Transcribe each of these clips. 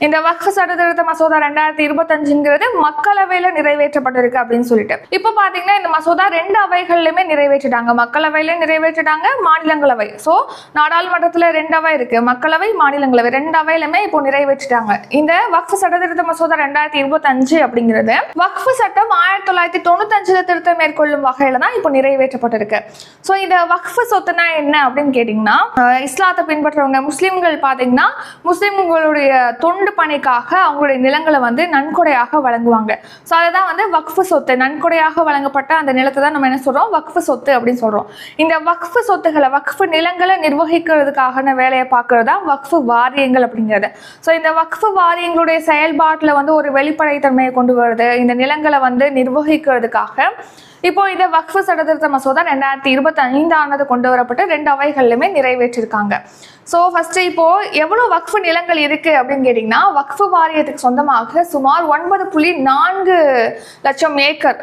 இந்த வக்ஃப் சட்ட திருத்த மசோதா 2025ங்கிறது மக்களவையில நிறைவேற்றப்பட்டிருக்கு அப்படின்னு சொல்லிட்டு இப்ப பாத்தீங்கன்னா இந்த மசோதா 2 அவைகள்லயுமே நிறைவேற்றிட்டாங்க. மக்களவையில நிறைவேற்றிட்டாங்க, மாநிலங்களவை. சோ நாடாளுமன்றத்துல 2 அவை இருக்கு, மக்களவை மாநிலங்களவை 2 அவையிலுமே இப்போ நிறைவேற்றிட்டாங்க. இந்த வக்ஃப் சட்ட திருத்த மசோதா 2025 அப்படிங்கிறது வக்ஃப் சட்டம் 1995 திருத்தம் மேற்கொள்ளும் வகையில தான் இப்போ நிறைவேற்றப்பட்டிருக்கு. சோ இந்த வக்ஃப் சொத்துனா என்ன அப்படின்னு கேட்டீங்கன்னா, இஸ்லாத்தை பின்பற்றவங்க முஸ்லிம்கள் பாத்தீங்கன்னா முஸ்லிம்களுடைய தொண்டு பணிக்காக அவங்களுடைய நிலங்களை வந்து நன்கொடையாக வழங்குவாங்க. சோ அதுதான் வந்து வக்ஃப் சொத்து. நன்கொடையாக வழங்கப்பட்ட அந்த நிலத்தை தான் நம்ம என்ன சொல்றோம், வக்ஃப் சொத்து அப்படின்னு சொல்றோம். இந்த வக்ஃப் சொத்துக்களை, வக்ஃப் நிலங்களை நிர்வகிக்கிறதுக்கான வேலையை பார்க்கறதா வக்ஃப் வாரியங்கள் அப்படிங்கிறது. ஸோ இந்த வக்ஃப் வாரியங்களுடைய செயல்பாட்டில் வந்து ஒரு வெளிப்படைத்தன்மையை கொண்டு வருது. இந்த நிலங்களை வந்து நிர்வகிக்கிறதுக்காக இப்போ இந்த வக்ஃப் சட்ட திருத்த மசோதா 2025 கொண்டு வரப்பட்டு 2 அவைகள்லையுமே நிறைவேற்றிருக்காங்க. ஸோ ஃபர்ஸ்ட் இப்போ எவ்வளோ வக்ஃப் நிலங்கள் இருக்கு அப்படின்னு கேட்டிங்கன்னா, வக்ஃப் வாரியத்துக்கு சொந்தமாக சுமார் 9.4 லட்சம் ஏக்கர்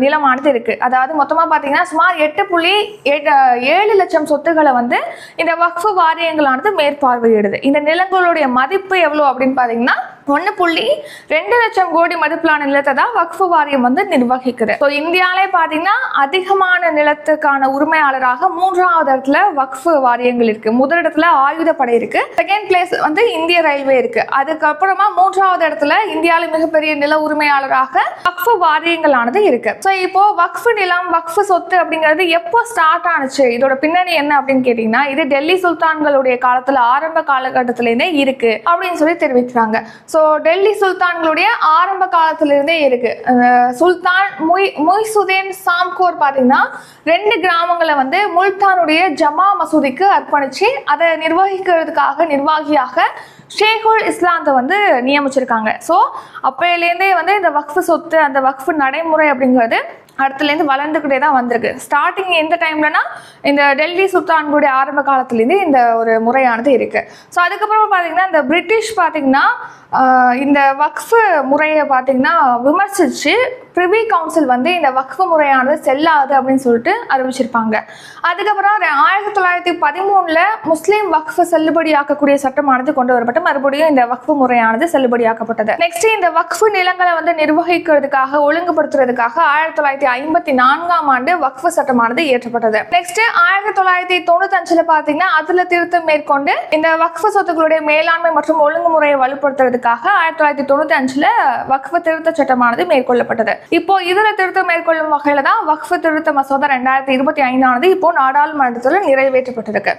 நிலமானது இருக்கு. அதாவது மொத்தமாக பார்த்தீங்கன்னா சுமார் 8.7 லட்சம் சொத்துக்களை வந்து இந்த வக்ஃப் வாரியங்களானது மேற்பார்வையிடுது. இந்த நிலங்களுடைய மதிப்பு எவ்வளோ அப்படின்னு பார்த்தீங்கன்னா 1.2 லட்சம் கோடி மதிப்பிலான நிலத்தை தான் வக்ஃப் வாரியம் வந்து நிர்வகிக்குது. ஸோ இந்தியாவிலே பார்த்தீங்கன்னா அதிகமான நிலத்துக்கான உரிமையாளராக 3வது இடத்துல வக்ஃப் வாரியங்கள் இருக்கு. முதலிடத்துல ஆயுதப்படை இருக்கு, செகண்ட் பிளேஸ் வந்து இந்திய ரயில்வே இருக்கு. அதுக்கப்புறமா 3வது இடத்துல இந்தியாவில மிகப்பெரிய நில உரிமையாளராக வக்ஃப் வாரியங்களானது இருக்கு. ஸோ இப்போ வக்ஃப் நிலம், வக்ஃப் சொத்து அப்படிங்கிறது எப்போ ஸ்டார்ட் ஆனிச்சு, இதோட பின்னணி என்ன அப்படின்னு கேட்டீங்கன்னா, இது டெல்லி சுல்தான்களுடைய காலத்துல, ஆரம்ப காலகட்டத்திலேருந்தே இருக்கு அப்படின்னு சொல்லி தெரிவிக்கிறாங்க. ஸோ டெல்லி சுல்தான்களுடைய ஆரம்ப காலத்திலிருந்தே இருக்கு. சுல்தான் முய்சுதீன் சாம்கோர் பார்த்தீங்கன்னா 2 கிராமங்களை வந்து முல்தானுடைய ஜமா மசூதிக்கு அர்ப்பணிச்சு அதை நிர்வகிக்கிறதுக்காக நிர்வாகியாக ஷேகுல் இஸ்லாத்தை வந்து நியமிச்சிருக்காங்க. ஸோ அப்பையிலேருந்தே வந்து இந்த வக்ஃப் சொத்து, அந்த வக்ஃப் நடைமுறை அப்படிங்கிறது அடுத்துலேருந்து வளர்ந்துக்கிட்டே தான் வந்திருக்கு. ஸ்டார்டிங் எந்த டைம்லனா இந்த டெல்லி சுல்தான்களுடைய ஆரம்ப காலத்துலேருந்து இந்த ஒரு முறையானது இருக்கு. ஸோ அதுக்கப்புறம் பார்த்தீங்கன்னா இந்த பிரிட்டிஷ் பார்த்தீங்கன்னா இந்த வக்ஃப் முறையை பார்த்தீங்கன்னா விமர்சிச்சு பிரிவி கவுன்சில் வந்து இந்த வக்ஃப் முறையானது செல்லாது அப்படின்னு சொல்லிட்டு அறிவிச்சிருப்பாங்க. அதுக்கப்புறம் 1913 முஸ்லீம் வக்ஃப் செல்லுபடியாக்கக்கூடிய சட்டமானது கொண்டு வரப்பட்டு மறுபடியும் இந்த வக்ஃப் முறையானது செல்லுபடியாக்கப்பட்டது. நெக்ஸ்ட் இந்த வக்ஃப் நிலங்களை வந்து நிர்வகிக்கிறதுக்காக, ஒழுங்குபடுத்துறதுக்காக 1954 வக்ஃப் சட்டமானது இயற்றப்பட்டது. நெக்ஸ்ட் 1995 பார்த்தீங்கன்னா அதுல திருத்தம் மேற்கொண்டு இந்த வக்ஃப் சொத்துக்களுடைய மேலாண்மை மற்றும் ஒழுங்குமுறையை வலுப்படுத்துறதுக்காக 1995 வக்ஃப் திருத்த சட்டமானது மேற்கொள்ளப்பட்டது. இப்போ இதுல திருத்தம் மேற்கொள்ளும் வகையில தான் வக்ஃப் திருத்த மசோதா 2025 இப்போ நாடாளுமன்றத்தில் நிறைவேற்றப்பட்டிருக்கு.